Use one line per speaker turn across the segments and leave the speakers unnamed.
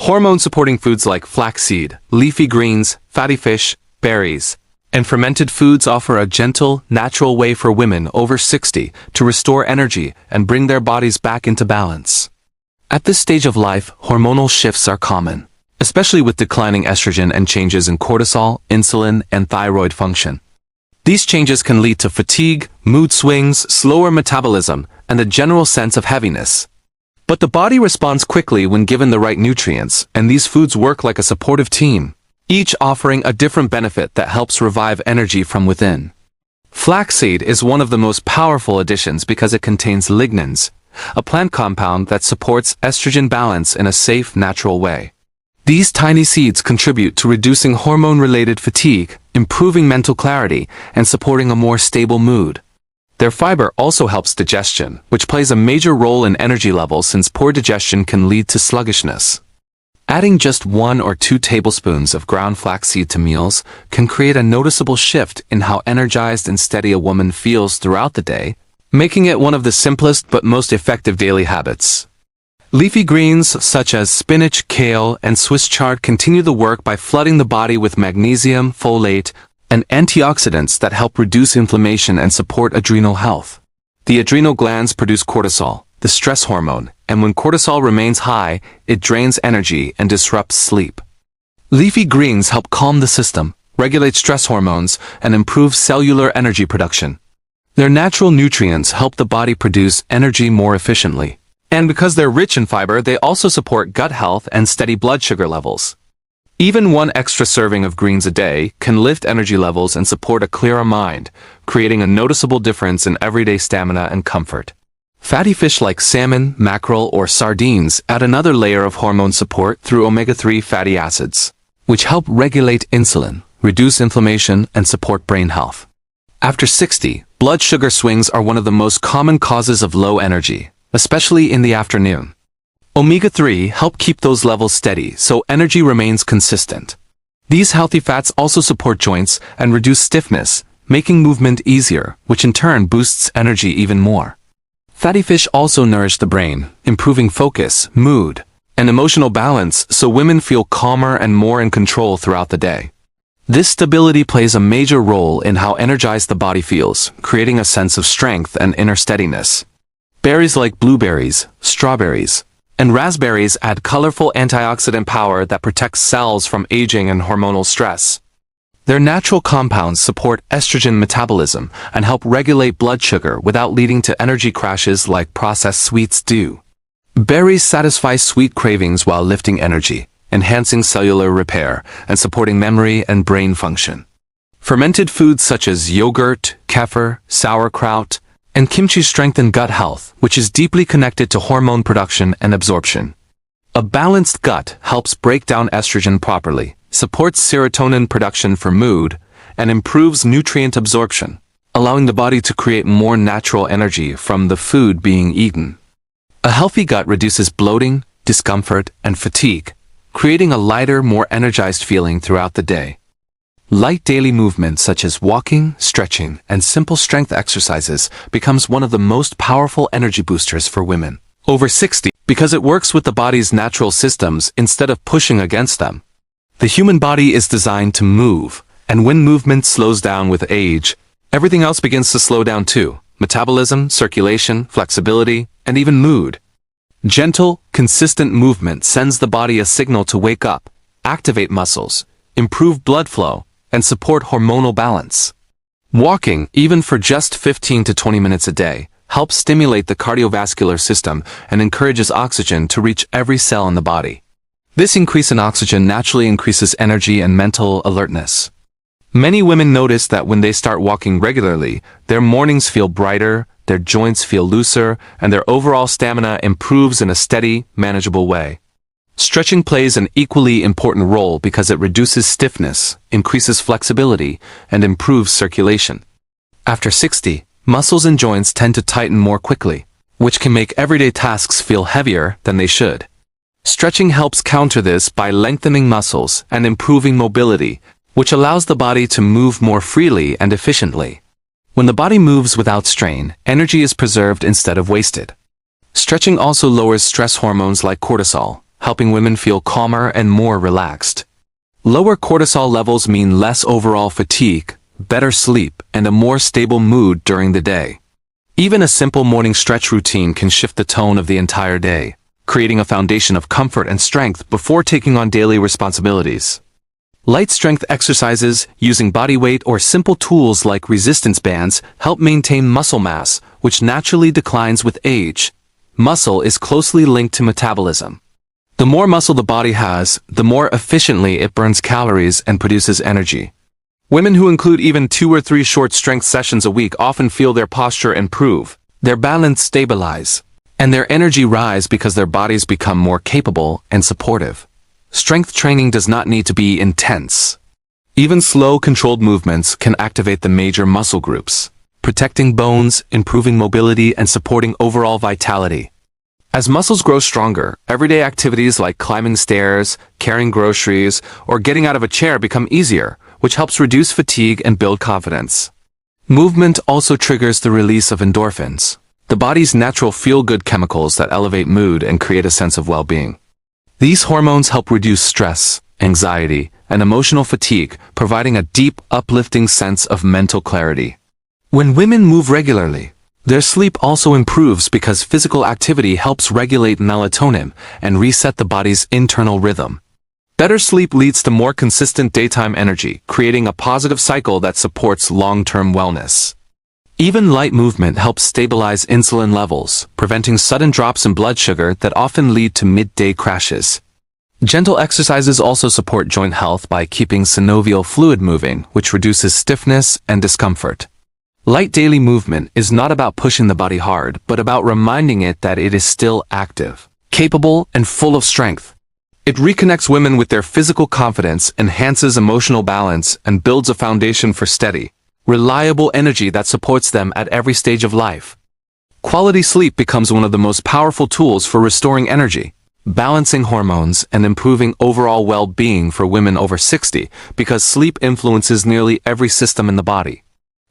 Hormone-supporting foods like flaxseed, leafy greens, fatty fish, berries, and fermented foods offer a gentle, natural way for women over 60 to restore energy and bring their bodies back into balance. At this stage of life, hormonal shifts are common, especially with declining estrogen and changes in cortisol, insulin, and thyroid function. These changes can lead to fatigue, mood swings, slower metabolism, and a general sense of heaviness. But the body responds quickly when given the right nutrients, and these foods work like a supportive team, each offering a different benefit that helps revive energy from within. Flaxseed is one of the most powerful additions because it contains lignans, a plant compound that supports estrogen balance in a safe, natural way. These tiny seeds contribute to reducing hormone-related fatigue, improving mental clarity, and supporting a more stable mood. Their fiber also helps digestion, which plays a major role in energy levels since poor digestion can lead to sluggishness. Adding just 1 or 2 tablespoons of ground flaxseed to meals can create a noticeable shift in how energized and steady a woman feels throughout the day, making it one of the simplest but most effective daily habits. Leafy greens such as spinach, kale, and Swiss chard continue the work by flooding the body with magnesium, folate, and antioxidants that help reduce inflammation and support adrenal health. The adrenal glands produce cortisol, the stress hormone, and when cortisol remains high, it drains energy and disrupts sleep. Leafy greens help calm the system, regulate stress hormones, and improve cellular energy production. Their natural nutrients help the body produce energy more efficiently. And because they're rich in fiber, they also support gut health and steady blood sugar levels. Even 1 extra serving of greens a day can lift energy levels and support a clearer mind, creating a noticeable difference in everyday stamina and comfort. Fatty fish like salmon, mackerel, or sardines add another layer of hormone support through omega-3 fatty acids, which help regulate insulin, reduce inflammation, and support brain health. After 60, blood sugar swings are one of the most common causes of low energy, especially in the afternoon. Omega-3 help keep those levels steady so energy remains consistent. These healthy fats also support joints and reduce stiffness, making movement easier, which in turn boosts energy even more. Fatty fish also nourish the brain, improving focus, mood, and emotional balance so women feel calmer and more in control throughout the day. This stability plays a major role in how energized the body feels, creating a sense of strength and inner steadiness. Berries like blueberries, strawberries, and raspberries add colorful antioxidant power that protects cells from aging and hormonal stress. Their natural compounds support estrogen metabolism and help regulate blood sugar without leading to energy crashes like processed sweets do. Berries satisfy sweet cravings while lifting energy, enhancing cellular repair and supporting memory and brain function. Fermented foods such as yogurt, kefir, sauerkraut, and kimchi strengthen gut health, which is deeply connected to hormone production and absorption. A balanced gut helps break down estrogen properly, supports serotonin production for mood, and improves nutrient absorption, allowing the body to create more natural energy from the food being eaten. A healthy gut reduces bloating, discomfort, and fatigue, creating a lighter, more energized feeling throughout the day. Light daily movement such as walking, stretching, and simple strength exercises becomes one of the most powerful energy boosters for women over 60 because it works with the body's natural systems instead of pushing against them. The human body is designed to move, and when movement slows down with age, everything else begins to slow down too: metabolism, circulation, flexibility, and even mood. Gentle, consistent movement sends the body a signal to wake up, activate muscles, improve blood flow, and support hormonal balance. Walking, even for just 15 to 20 minutes a day, helps stimulate the cardiovascular system and encourages oxygen to reach every cell in the body. This increase in oxygen naturally increases energy and mental alertness. Many women notice that when they start walking regularly, their mornings feel brighter, their joints feel looser, and their overall stamina improves in a steady, manageable way. Stretching plays an equally important role because it reduces stiffness, increases flexibility, and improves circulation. After 60, muscles and joints tend to tighten more quickly, which can make everyday tasks feel heavier than they should. Stretching helps counter this by lengthening muscles and improving mobility, which allows the body to move more freely and efficiently. When the body moves without strain, energy is preserved instead of wasted. Stretching also lowers stress hormones like cortisol, helping women feel calmer and more relaxed. Lower cortisol levels mean less overall fatigue, better sleep, and a more stable mood during the day. Even a simple morning stretch routine can shift the tone of the entire day, creating a foundation of comfort and strength before taking on daily responsibilities. Light strength exercises, using body weight or simple tools like resistance bands, help maintain muscle mass, which naturally declines with age. Muscle is closely linked to metabolism. The more muscle the body has, the more efficiently it burns calories and produces energy. Women who include even 2 or 3 short strength sessions a week often feel their posture improve, their balance stabilize, and their energy rise because their bodies become more capable and supportive. Strength training does not need to be intense. Even slow, controlled movements can activate the major muscle groups, protecting bones, improving mobility, and supporting overall vitality. As muscles grow stronger, everyday activities like climbing stairs, carrying groceries, or getting out of a chair become easier, which helps reduce fatigue and build confidence. Movement also triggers the release of endorphins, the body's natural feel-good chemicals that elevate mood and create a sense of well-being. These hormones help reduce stress, anxiety, and emotional fatigue, providing a deep, uplifting sense of mental clarity. When women move regularly, their sleep also improves because physical activity helps regulate melatonin and reset the body's internal rhythm. Better sleep leads to more consistent daytime energy, creating a positive cycle that supports long-term wellness. Even light movement helps stabilize insulin levels, preventing sudden drops in blood sugar that often lead to midday crashes. Gentle exercises also support joint health by keeping synovial fluid moving, which reduces stiffness and discomfort. Light daily movement is not about pushing the body hard, but about reminding it that it is still active, capable, and full of strength. It reconnects women with their physical confidence, enhances emotional balance, and builds a foundation for steady, reliable energy that supports them at every stage of life. Quality sleep becomes one of the most powerful tools for restoring energy, balancing hormones, and improving overall well-being for women over 60 because sleep influences nearly every system in the body.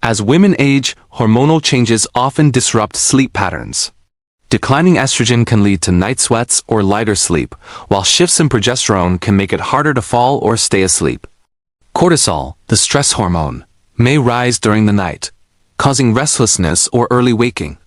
As women age, hormonal changes often disrupt sleep patterns. Declining estrogen can lead to night sweats or lighter sleep, while shifts in progesterone can make it harder to fall or stay asleep. Cortisol, the stress hormone, may rise during the night, causing restlessness or early waking.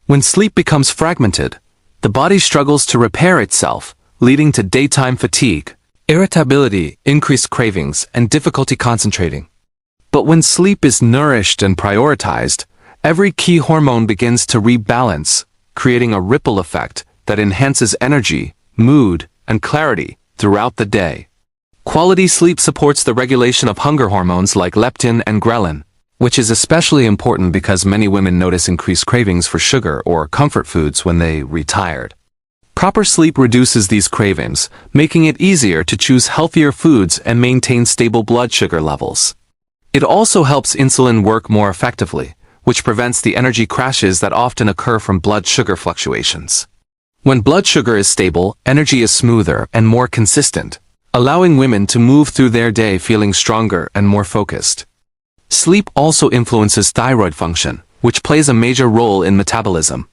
When sleep becomes fragmented, the body struggles to repair itself, leading to daytime fatigue, irritability, increased cravings, and difficulty concentrating. But when sleep is nourished and prioritized, every key hormone begins to rebalance, creating a ripple effect that enhances energy, mood, and clarity throughout the day. Quality sleep supports the regulation of hunger hormones like leptin and ghrelin, which is especially important because many women notice increased cravings for sugar or comfort foods when they retired. Proper sleep reduces these cravings, making it easier to choose healthier foods and maintain stable blood sugar levels. It also helps insulin work more effectively, which prevents the energy crashes that often occur from blood sugar fluctuations. When blood sugar is stable, energy is smoother and more consistent, allowing women to move through their day feeling stronger and more focused. Sleep also influences thyroid function, which plays a major role in metabolism.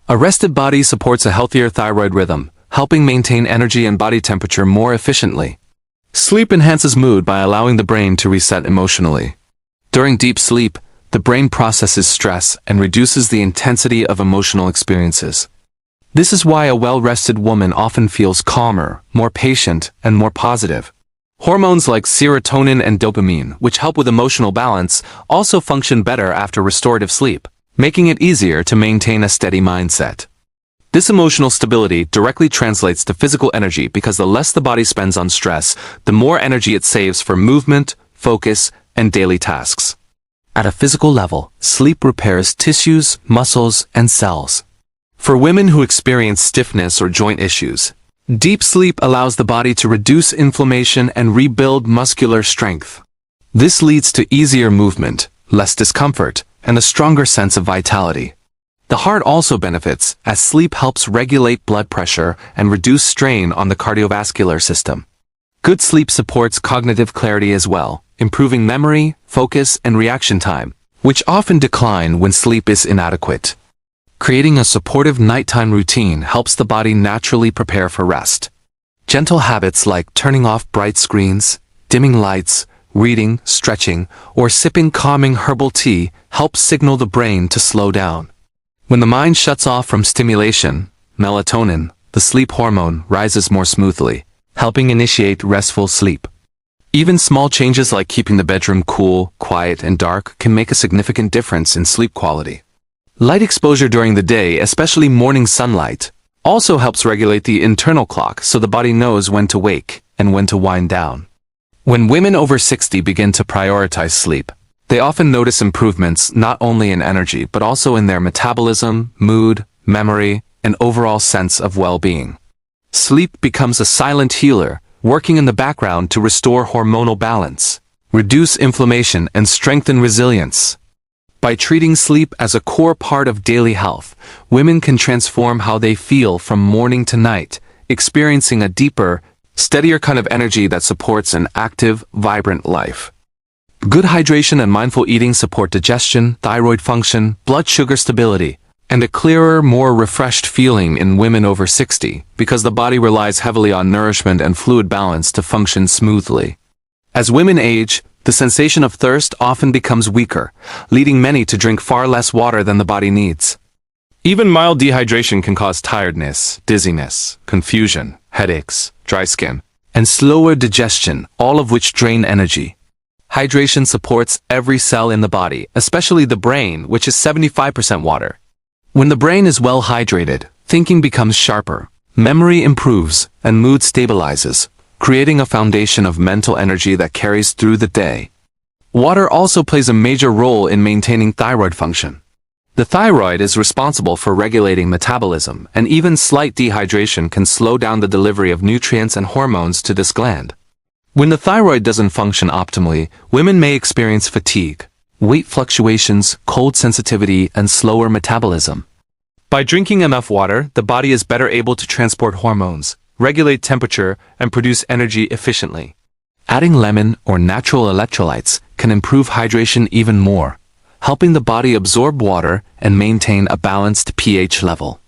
A rested body supports a healthier thyroid rhythm, helping maintain energy and body temperature more efficiently. Sleep enhances mood by allowing the brain to reset emotionally. During deep sleep, the brain processes stress and reduces the intensity of emotional experiences. This is why a well-rested woman often feels calmer, more patient, and more positive. Hormones like serotonin and dopamine, which help with emotional balance, also function better after restorative sleep, making it easier to maintain a steady mindset. This emotional stability directly translates to physical energy because the less the body spends on stress, the more energy it saves for movement, focus, and daily tasks. At a physical level, sleep repairs tissues, muscles, and cells. For women who experience stiffness or joint issues, deep sleep allows the body to reduce inflammation and rebuild muscular strength. This leads to easier movement, less discomfort, and a stronger sense of vitality. The heart also benefits, as sleep helps regulate blood pressure and reduce strain on the cardiovascular system. Good sleep supports cognitive clarity as well, improving memory, focus, and reaction time, which often decline when sleep is inadequate. Creating a supportive nighttime routine helps the body naturally prepare for rest. Gentle habits like turning off bright screens, dimming lights, reading, stretching, or sipping calming herbal tea help signal the brain to slow down. When the mind shuts off from stimulation, melatonin, the sleep hormone, rises more smoothly, helping initiate restful sleep. Even small changes like keeping the bedroom cool, quiet, and dark can make a significant difference in sleep quality. Light exposure during the day, especially morning sunlight, also helps regulate the internal clock so the body knows when to wake and when to wind down. When women over 60 begin to prioritize sleep, they often notice improvements not only in energy but also in their metabolism, mood, memory, and overall sense of well-being. Sleep becomes a silent healer, working in the background to restore hormonal balance, reduce inflammation, and strengthen resilience. By treating sleep as a core part of daily health, women can transform how they feel from morning to night, experiencing a deeper, steadier kind of energy that supports an active, vibrant life. Good hydration and mindful eating support digestion, thyroid function, blood sugar stability, and a clearer, more refreshed feeling in women over 60 because the body relies heavily on nourishment and fluid balance to function smoothly. As women age, the sensation of thirst often becomes weaker, leading many to drink far less water than the body needs. Even mild dehydration can cause tiredness, dizziness, confusion, headaches, dry skin, and slower digestion, all of which drain energy. Hydration supports every cell in the body, especially the brain, which is 75% water. When the brain is well hydrated, thinking becomes sharper, memory improves, and mood stabilizes, creating a foundation of mental energy that carries through the day. Water also plays a major role in maintaining thyroid function. The thyroid is responsible for regulating metabolism, and even slight dehydration can slow down the delivery of nutrients and hormones to this gland. When the thyroid doesn't function optimally, women may experience fatigue, weight fluctuations, cold sensitivity, and slower metabolism. By drinking enough water, the body is better able to transport hormones, regulate temperature, and produce energy efficiently. Adding lemon or natural electrolytes can improve hydration even more, helping the body absorb water and maintain a balanced pH level.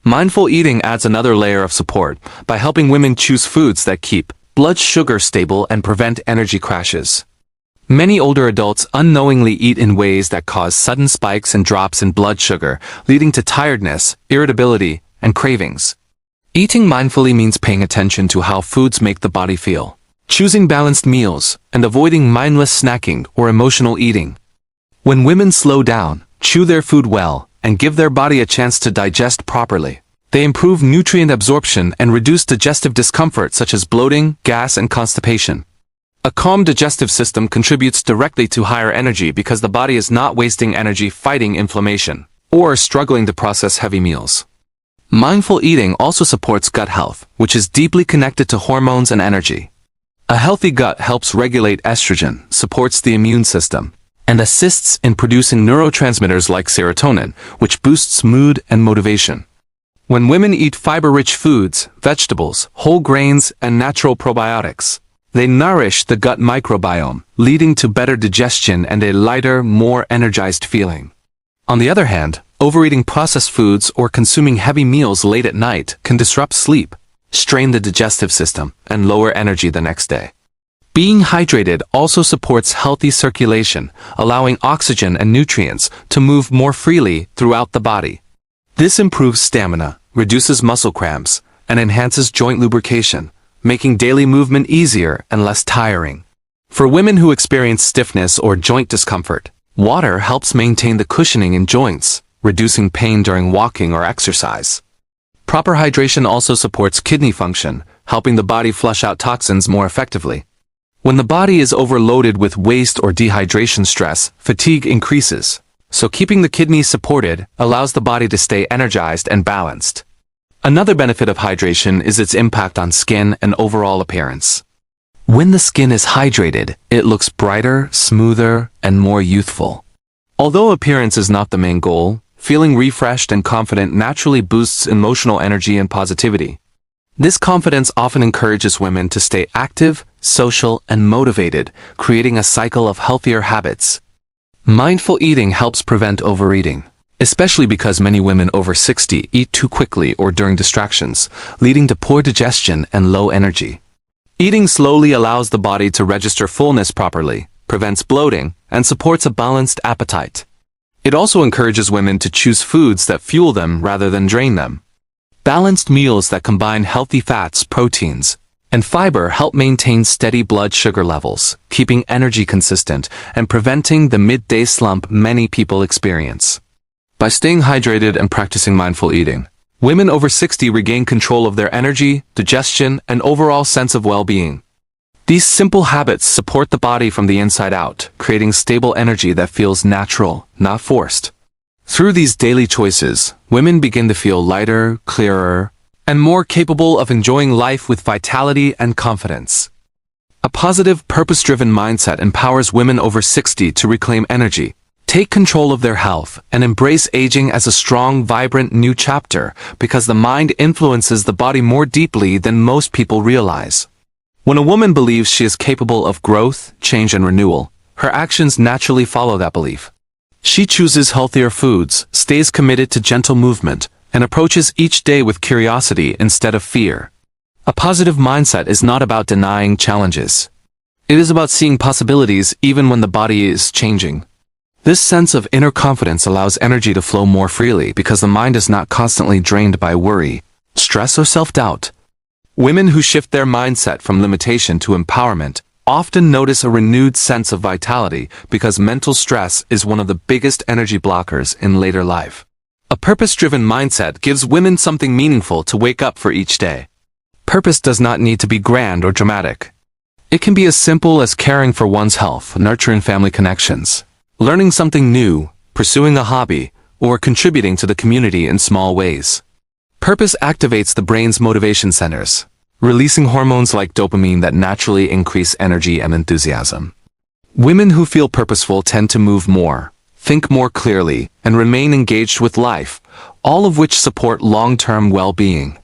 Mindful eating adds another layer of support by helping women choose foods that keep blood sugar stable and prevent energy crashes. Many older adults unknowingly eat in ways that cause sudden spikes and drops in blood sugar, leading to tiredness, irritability, and cravings. Eating mindfully means paying attention to how foods make the body feel, choosing balanced meals, and avoiding mindless snacking or emotional eating. When women slow down, chew their food well, and give their body a chance to digest properly, they improve nutrient absorption and reduce digestive discomfort such as bloating, gas, and constipation. A calm digestive system contributes directly to higher energy because the body is not wasting energy fighting inflammation or struggling to process heavy meals. Mindful eating also supports gut health, which is deeply connected to hormones and energy. A healthy gut helps regulate estrogen, supports the immune system, and assists in producing neurotransmitters like serotonin, which boosts mood and motivation. When women eat fiber-rich foods, vegetables, whole grains, and natural probiotics, they nourish the gut microbiome, leading to better digestion and a lighter, more energized feeling. On the other hand, overeating processed foods or consuming heavy meals late at night can disrupt sleep, strain the digestive system, and lower energy the next day. Being hydrated also supports healthy circulation, allowing oxygen and nutrients to move more freely throughout the body. This improves stamina, reduces muscle cramps, and enhances joint lubrication, making daily movement easier and less tiring. For women who experience stiffness or joint discomfort, water helps maintain the cushioning in joints, reducing pain during walking or exercise. Proper hydration also supports kidney function, helping the body flush out toxins more effectively. When the body is overloaded with waste or dehydration stress, fatigue increases. So keeping the kidneys supported allows the body to stay energized and balanced. Another benefit of hydration is its impact on skin and overall appearance. When the skin is hydrated, it looks brighter, smoother, and more youthful. Although appearance is not the main goal, feeling refreshed and confident naturally boosts emotional energy and positivity. This confidence often encourages women to stay active, social, and motivated, creating a cycle of healthier habits. Mindful eating helps prevent overeating. especially because many women over 60 eat too quickly or during distractions, leading to poor digestion and low energy. Eating slowly allows the body to register fullness properly, prevents bloating, and supports a balanced appetite. It also encourages women to choose foods that fuel them rather than drain them. Balanced meals that combine healthy fats, proteins, and fiber help maintain steady blood sugar levels, keeping energy consistent and preventing the midday slump many people experience. By staying hydrated and practicing mindful eating, women over 60 regain control of their energy, digestion, and overall sense of well-being. These simple habits support the body from the inside out, creating stable energy that feels natural, not forced. Through these daily choices, women begin to feel lighter, clearer, and more capable of enjoying life with vitality and confidence. A positive, purpose-driven mindset empowers women over 60 to reclaim energy, take control of their health, and embrace aging as a strong, vibrant new chapter because the mind influences the body more deeply than most people realize. When a woman believes she is capable of growth, change, and renewal, her actions naturally follow that belief. She chooses healthier foods, stays committed to gentle movement, and approaches each day with curiosity instead of fear. A positive mindset is not about denying challenges. It is about seeing possibilities even when the body is changing. This sense of inner confidence allows energy to flow more freely because the mind is not constantly drained by worry, stress, or self-doubt. Women who shift their mindset from limitation to empowerment often notice a renewed sense of vitality because mental stress is one of the biggest energy blockers in later life. A purpose-driven mindset gives women something meaningful to wake up for each day. Purpose does not need to be grand or dramatic. It can be as simple as caring for one's health, nurturing family connections, learning something new, pursuing a hobby, or contributing to the community in small ways. Purpose activates the brain's motivation centers, releasing hormones like dopamine that naturally increase energy and enthusiasm. Women who feel purposeful tend to move more, think more clearly, and remain engaged with life, all of which support long-term well-being.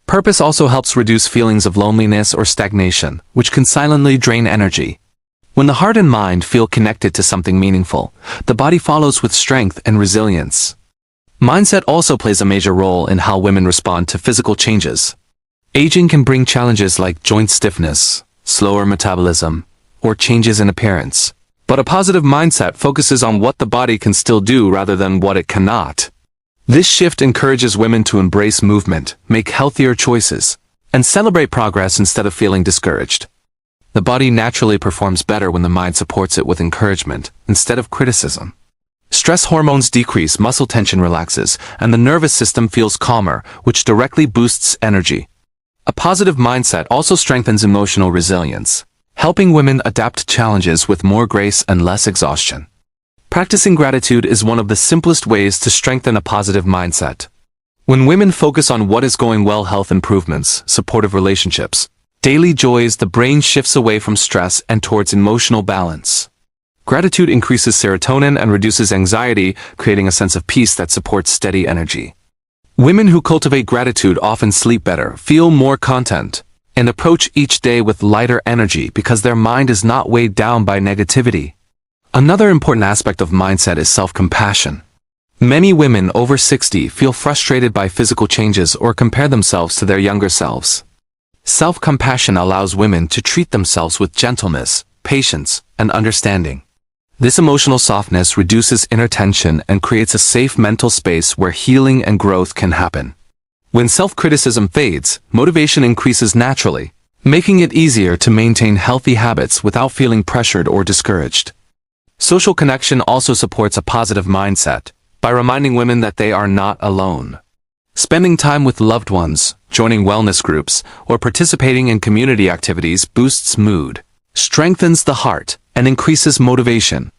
Purpose also helps reduce feelings of loneliness or stagnation, which can silently drain energy. When the heart and mind feel connected to something meaningful, the body follows with strength and resilience. Mindset also plays a major role in how women respond to physical changes. Aging can bring challenges like joint stiffness, slower metabolism, or changes in appearance. But a positive mindset focuses on what the body can still do rather than what it cannot. This shift encourages women to embrace movement, make healthier choices, and celebrate progress instead of feeling discouraged. The body naturally performs better when the mind supports it with encouragement instead of criticism. Stress hormones decrease, muscle tension relaxes, and the nervous system feels calmer, which directly boosts energy. A positive mindset also strengthens emotional resilience, helping women adapt to challenges with more grace and less exhaustion. Practicing gratitude is one of the simplest ways to strengthen a positive mindset. When women focus on what is going well, health improvements, supportive relationships, daily joys, the brain shifts away from stress and towards emotional balance. Gratitude increases serotonin and reduces anxiety, creating a sense of peace that supports steady energy. Women who cultivate gratitude often sleep better, feel more content, and approach each day with lighter energy because their mind is not weighed down by negativity. Another important aspect of mindset is self-compassion. Many women over 60 feel frustrated by physical changes or compare themselves to their younger selves. Self-compassion allows women to treat themselves with gentleness, patience, and understanding. This emotional softness reduces inner tension and creates a safe mental space where healing and growth can happen. When self-criticism fades, motivation increases naturally, making it easier to maintain healthy habits without feeling pressured or discouraged. Social connection also supports a positive mindset by reminding women that they are not alone. Spending time with loved ones, joining wellness groups, or participating in community activities boosts mood, strengthens the heart, and increases motivation.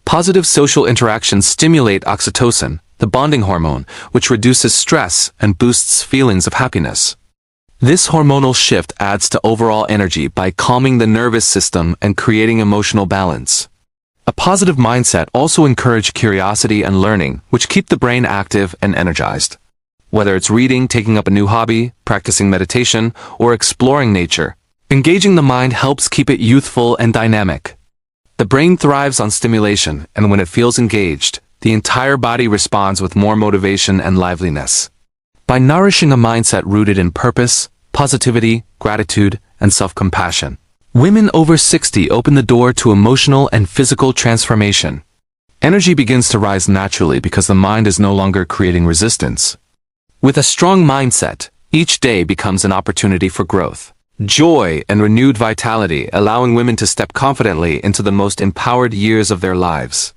Positive social interactions stimulate oxytocin, the bonding hormone, which reduces stress and boosts feelings of happiness. This hormonal shift adds to overall energy by calming the nervous system and creating emotional balance. A positive mindset also encourages curiosity and learning, which keep the brain active and energized. Whether it's reading, taking up a new hobby, practicing meditation, or exploring nature, engaging the mind helps keep it youthful and dynamic. The brain thrives on stimulation, and when it feels engaged, the entire body responds with more motivation and liveliness. By nourishing a mindset rooted in purpose, positivity, gratitude, and self-compassion, women over 60 open the door to emotional and physical transformation. Energy begins to rise naturally because the mind is no longer creating resistance. With a strong mindset, each day becomes an opportunity for growth, joy, and renewed vitality, allowing women to step confidently into the most empowered years of their lives.